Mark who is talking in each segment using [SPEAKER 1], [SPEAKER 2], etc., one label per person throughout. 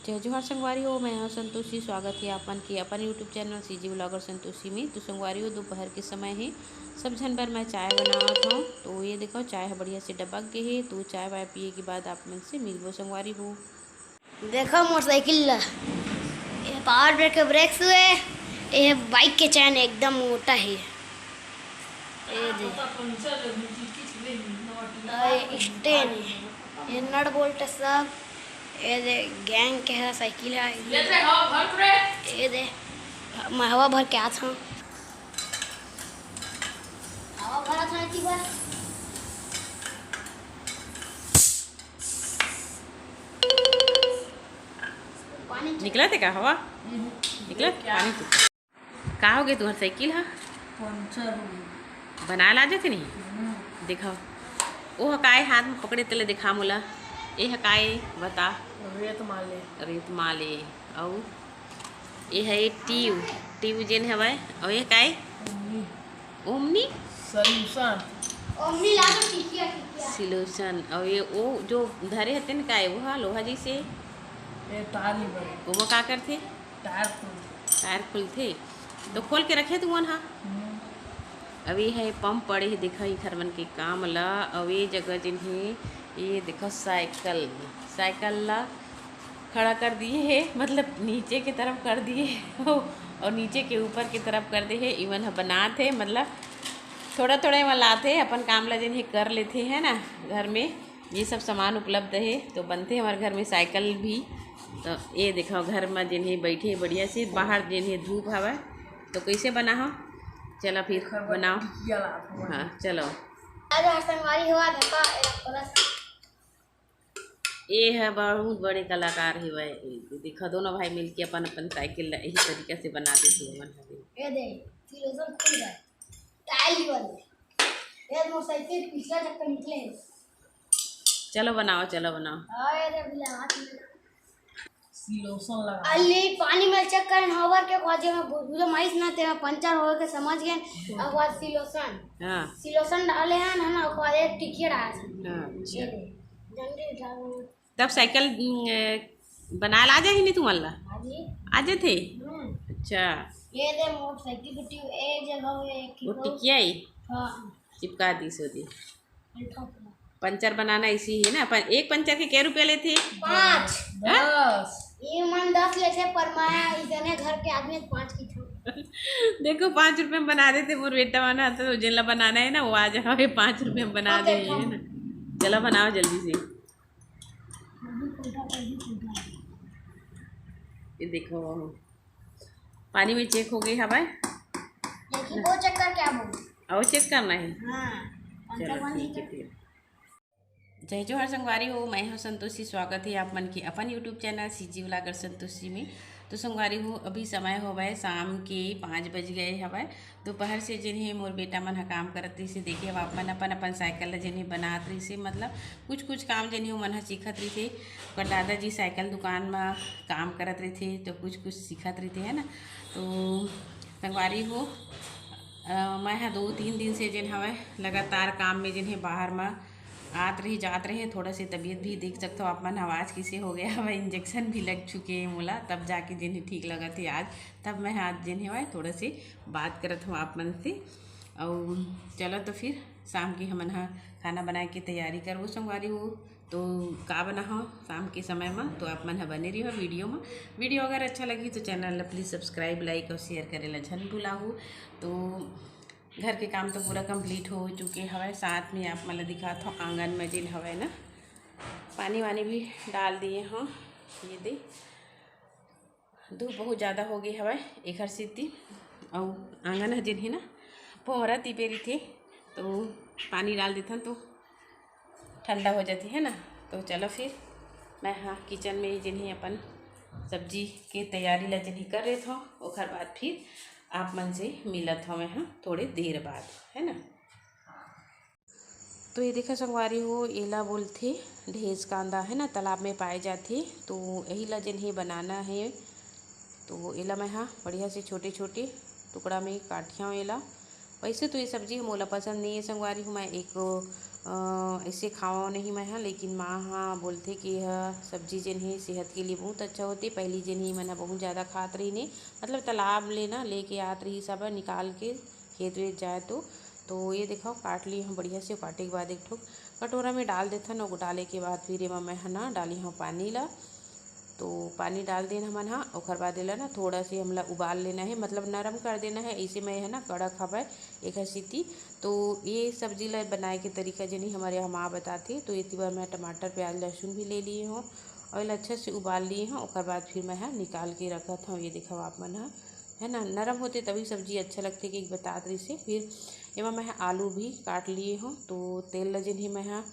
[SPEAKER 1] जय जोहार संगवारी हो। मैं हूं संतोषी। स्वागत है आपन के अपन YouTube channel CG blogger Santoshi में। तो संगवारी हो दोपहर के समय है, सब झन बर मैं चाय बनावत हूँ। तो ये देखो चाय है बढ़िया से डबक के है। तो चाय वाय पिए के बाद आप मन से मिलबो संगवारी हो।
[SPEAKER 2] देखो मोटरसाइकिल ये पावर ब्रेक के ब्रेक्स हुए। ये बाइक के चैन एकदम मोटा है। ये दे ये स्टेन है, ये नट बोल्ट सब। ये दे गैंग के है साइकिल है। ये दे मैं हवा भर के आता हूँ। हवा भरा था इतनी बार।
[SPEAKER 1] निकला थे का हवा निकला पानी तो का हो गए तुम्हार साइकिल है बना ला जाते नहीं दिखाओ। वो हकाए हाथ में पकड़े तले दिखा मोला। ये हकाए बता। रेत माले और ये है ट्यूब ट्यूब जेन हवा। और ये हकाए ओमनी
[SPEAKER 2] ओमनी ला दो टिकिया
[SPEAKER 1] सिलोशन। और ये वो जो धरे हते न काए वो हा लोहा जैसे वो का करते टायर खुलते तो खोल के रखे तू वन हा। अभी है पंप पड़े है देखा ही खरवन के काम ला। और ये जगह जिन्हें ये देखो साइकिल ला खड़ा कर दिए है, मतलब नीचे की तरफ कर दिए और नीचे के ऊपर की तरफ कर दिए है। इवन बनाते मतलब थोड़ा थोड़ा वहाँ लाते अपन काम ला जिन्हें कर लेते हैं ना। घर में ये सब सामान उपलब्ध है तो बनते हमारे घर में साइकिल भी। तो ये देखो घर में जिन्हें बैठे बढ़िया से, बाहर जिन्हें धूप हवा तो कैसे बना हो। चलो फिर बनाओ। हाँ चलो। ये है बहुत बड़े कलाकार है वह। देखो दोनों भाई मिलके अपन अपन साइकिल यही तरीके से बना देते हैं।
[SPEAKER 2] ये दे फिलोसोफर खुल गया टाइल ही वाले। ये मोटरसाइकिल पिछला चक्कर निकले हैं।
[SPEAKER 1] चलो बनाओ चलो बनाओ।
[SPEAKER 2] आए रे बिला हाथ में सिलोसन लगा अल्ली पानी में चेक कर हवर के खोजे में बुझो माइस ना ते पंचर हो के समझ गए। अब बाद सिलोसन हां सिलोसन डाले हैं ना और एक टिकिया डाला था। हां जल्दी डालो
[SPEAKER 1] तब साइकिल बना ला जाए नहीं तुम अल्लाह आज थे। अच्छा
[SPEAKER 2] ये दे मोटरसाइकिल की एक जगह है
[SPEAKER 1] वो टिकिया ही
[SPEAKER 2] हां
[SPEAKER 1] चिपका दी सो दी। पंचर बनाना इसी है ना। एक पंचर के क्या रुपए लेते?
[SPEAKER 2] 5 10 ये मन 10 लेते पर मैं इतने घर के आदमी 5 की था।
[SPEAKER 1] देखो 5 रुपए में बना देते। मोर बेटा बना तो जिला बनाना है ना वो आ जाओ 5 रुपए में बना दे है ना। चलो बनाओ जल्दी से। ये देखो पानी में चेक हो गई हवा।
[SPEAKER 2] लेकिन वो चेक कर क्या बोल
[SPEAKER 1] और चेक करना है।
[SPEAKER 2] हाँ
[SPEAKER 1] चलो ठीक है फिर। जय जोहार संगवारी हो। मैं हूँ संतोषी। स्वागत है आप मन की अपन YouTube channel CG blogger Santoshi में। तो संगवारी हो अभी समय हो गए शाम के 5 बज गए हवा। दोपहर से जिन्हें मोर बेटा मन काम करत रही से देखे अपन अपन अपन साइकिल जिन्हें बनात रही से, मतलब कुछ कुछ काम जिन्हें मन सीखत रही थे। पर दादाजी साइकिल दुकान में काम करत रही थे तो कुछ कुछ सीखत रही थे है ना। तो संगवारी हो मैं 2-3 दिन से जिन हवा लगातार काम में जिन्हें बाहर में आत रही जात रहे। थोड़ा सी तबीयत भी देख सकते हो आप मन आवाज़ किसे हो गया हवा। इंजेक्शन भी लग चुके हैं मोला तब जाके जिन्हें ठीक लगा थे आज। तब मैं आज जिन्हें हुआ थोड़ा सी बात करत हूँ आप मन से। और चलो तो फिर शाम की हमन हाँ खाना बनाए की तैयारी करवो संगवारी हो। तो का बना हो शाम के समय में तो आप मन बने रही हो वीडियो में। वीडियो अगर अच्छा लगी तो चैनल प्लीज़ सब्सक्राइब लाइक और शेयर करेला झन भुलाहू। तो घर के काम तो पूरा कंप्लीट हो चुके हवे। साथ में आप मतलब दिखा था आंगन में जिन हवे ना पानी वानी भी डाल दिए हाँ। ये दे धूप बहुत ज़्यादा हो गई हवे एक हर सीती। और आंगन है जिन ही ना पोहरा तिपेरी थे तो पानी डाल देता तो ठंडा हो जाती है ना। तो चलो फिर मैं हाँ किचन में जिन्हें अपन सब्जी के तैयारी ला जिन्हें कर रहे थे और बाद फिर आप मन से मिलत हमें हाँ थोड़े देर बाद है ना। तो ये देखा संगवारी हो एला बोलते ढेस कांदा है ना तालाब में पाए जाते। तो यही ला जिन्हें बनाना है तो एला मैं हाँ बढ़िया से छोटे छोटे टुकड़ा में काटिया एला। वैसे तो ये सब्जी मोला पसंद नहीं है संगवारी हूँ। मैं एक ऐसे खाओ नहीं मैं हाँ, लेकिन माँ हाँ बोलते कि यह सब्जी जन है सेहत के लिए बहुत अच्छा होती। पहली जन ही मैंने बहुत ज़्यादा खात रही नहीं, मतलब तालाब लेना लेके आत रही सब निकाल के खेत वेत जाए तो ये देखो काट ली हम बढ़िया से। काटे के बाद एक ठो कटोरा में डाल देथन और डाले के बाद फिर एमा मैं ना डाली हूँ पानी ला। तो पानी डाल देना हमन हाँ, और बाद ला ना थोड़ा से हमला उबाल लेना है, मतलब नरम कर देना है। इसे में है ना कड़क हवा एक सीटी। तो ये सब्जी ला बनाए के तरीका जनी हमारे यहाँ माँ बताती। तो ये बार मैं टमाटर प्याज लहसुन भी ले लिए हूँ और अच्छा से उबाल लिए हूँ। और बाद फिर मैं निकाल के रखा था। ये देखो आप मन है ना, नरम होते तभी सब्जी अच्छा लगती कि बता रही से। फिर एमा मैं आलू भी काट लिए हूँ। तो तेल ला जन ही मैं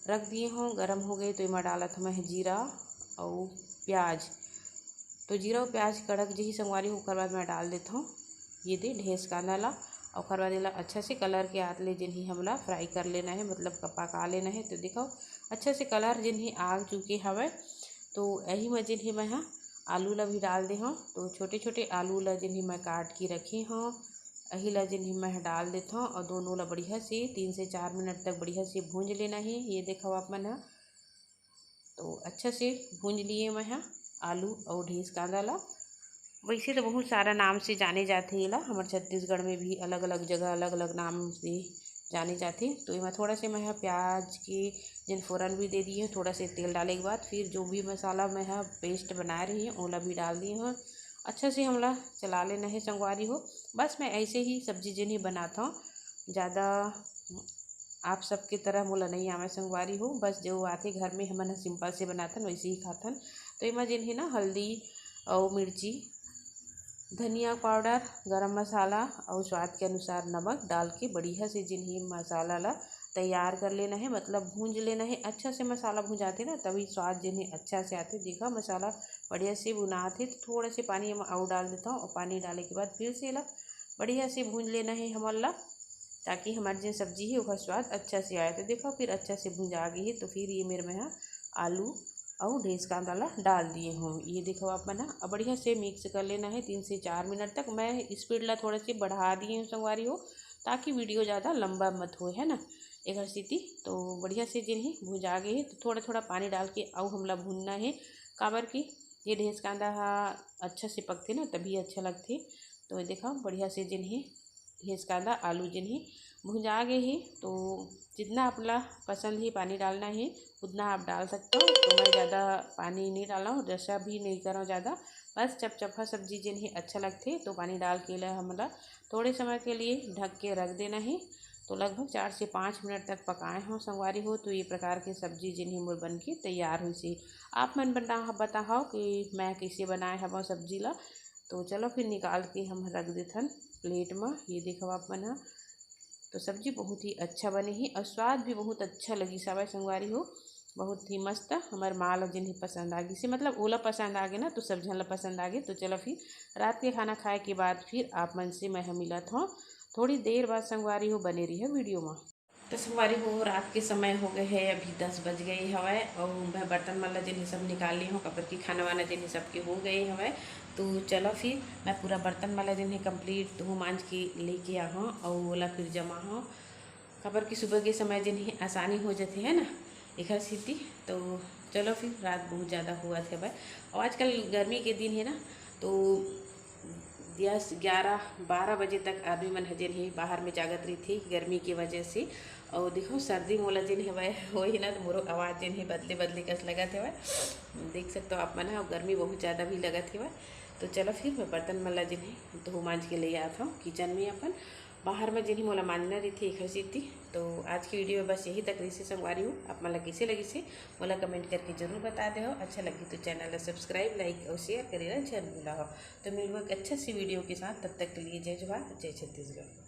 [SPEAKER 1] रख दिए हूँ, गर्म हो गई तो एमा डाला था मैं जीरा और प्याज। तो जीरा और प्याज कड़क जी संगवारी होकर बाद मैं डाल देता हूँ ये दे ढेस कांदा ला। और बाद ला अच्छा से कलर के आत ले जिन ही हमला फ्राई कर लेना है, मतलब पका लेना है। तो देखो अच्छा से कलर जिन ही आग चुके हवे। तो यही में जिन ही मैं आलू ला भी डाल दे हूँ। तो छोटे छोटे आलू ला जिन ही मैं काट के रखी हूँ, यही ला जिन ही मैं डाल देता हूँ। और दोनों ला बढ़िया से 3 से 4 मिनट तक बढ़िया से भूंज लेना है। ये देखो आप मन तो अच्छा से भूंज लिए मैं आलू और ढेस कांदा ला। वैसे तो बहुत सारा नाम से जाने जाते ये ला, हमारे छत्तीसगढ़ में भी अलग अलग जगह अलग अलग नाम से जाने जाते। तो इसमें थोड़ा से मैं प्याज के जिन फ़ौरन भी दे दिए, थोड़ा से तेल डाले के बाद फिर जो भी मसाला मैं पेस्ट बना रही हूँ ओला भी डाल दिए हूँ। अच्छा से हमला चला लेना है संगवारी हो। बस मैं ऐसे ही सब्जी जिन ही बनाता हूँ, ज़्यादा आप सबकी तरह मोला नहीं आवे संगवारी हो। बस जो आते घर में हमन सिंपल से बनाथन वैसे ही खाथन। तो इमा जिन ही ना हल्दी और मिर्ची, धनिया पाउडर, गरम मसाला और स्वाद के अनुसार नमक डाल के बढ़िया से जिन ही मसाला ला तैयार कर लेना है, मतलब भूंज लेना है। अच्छा से मसाला भुंजाते ना तभी स्वाद जिन ही अच्छा से आते। देखा मसाला बढ़िया से भुनाते तो थोड़ा से पानी और डाल देता हूँ। और पानी डाले के बाद फिर से ला बढ़िया से भूंज लेना है हमारा, ताकि हमारी जो सब्जी है उसका स्वाद अच्छा से आए। तो देखो फिर अच्छा से भुंजा गई है। तो फिर ये मेरे में आलू और ढेस कांदा ला डाल दिए हूँ। ये देखो आप मन अब बढ़िया से मिक्स कर लेना है 3 से 4 मिनट तक। मैं स्पीड ला थोड़ा से बढ़ा दिए हूँ संगवारी हो, ताकि वीडियो ज़्यादा लंबा मत हो, है ना। एक स्थिति तो बढ़िया से जिन ही भुजा गई है। तो थोड़ा थोड़ा पानी डाल के और हमला भूनना है, काबर की ये ढेस कांदा अच्छा से पकते ना तभी अच्छा लगते। तो देखो बढ़िया से जिन ही ढेस कांदा आलू जिन ही भुंजा गए ही। तो जितना अपना पसंद ही पानी डालना है उतना आप डाल सकते हो। तो मैं ज़्यादा पानी नहीं डाला हूँ, रसा भी नहीं कर रहा हूँ ज़्यादा। बस चपचपा सब्जी जिन ही अच्छा लगते तो पानी डाल के ला हमारा थोड़े समय के लिए ढक के रख देना है। तो लगभग 4 से 5 मिनट तक पकाए हो संगवारी हो। तो ये प्रकार की सब्जी जिन ही मोर बन के तैयार हुई सी। आप मन बताओ कि मैं कैसे बनाए हवा सब्जी ला। तो चलो फिर निकाल के हम रख देथन प्लेट में। ये देखो आप मन तो सब्जी बहुत ही अच्छा बनी ही और स्वाद भी बहुत अच्छा लगी सब संगवारी हो। बहुत ही मस्त हमारे माँ ला जिन ही पसंद आ गई से, मतलब ओला पसंद आ गए ना तो सब जन ला पसंद आ गई। तो चलो फिर रात के खाना खाए के बाद फिर आप मन से मैं मिलत हूँ थोड़ी देर बाद संगवारी हो। बने रही है वीडियो में। तो संगवारी हो रात के समय हो गए है, अभी 10 बज गई हवा। और मैं बर्तन वाला जिन सब निकाल ली हूँ, कबर की खाना वाना जिन सबके हो गए हवा। तो चलो फिर मैं पूरा बर्तन वाला दिन ही कंप्लीट धो मांझ के लेके आ हूँ और ओला फिर जमा हूँ। खबर की सुबह के समय जिन ही आसानी हो जाती है ना एक स्थिति। तो चलो फिर रात बहुत ज़्यादा हुआ थे भाई। और आजकल गर्मी के दिन है ना, तो 10, 11, 12 बजे तक आदमी मन हजन ही बाहर में जागत रही थी गर्मी की वजह से। और देखो सर्दी मोला जिन है वह हो ही ना, तो मोरो आवाज़ जिन है बदले बदले कस लगा थे वह देख सकते हो आप मन। और गर्मी बहुत ज़्यादा भी लगा थी वह। तो चलो फिर मैं बर्तन वाला जिन है धो मांझ के ले आता हूँ किचन में अपन। बाहर में जिन ही मोला मांझना रही थी एक हसी थी। तो आज की वीडियो में बस यही तक रही से संगवारी हूँ। आप मला कैसे लगी से मोला कमेंट करके जरूर बता दे हो। अच्छा लगी तो चैनल ला सब्सक्राइब लाइक और शेयर करेगा जरूर भूला हो। तो मिलूँगा एक अच्छा सी वीडियो के साथ, तब तक के लिए जय जवाहर जय छत्तीसगढ़।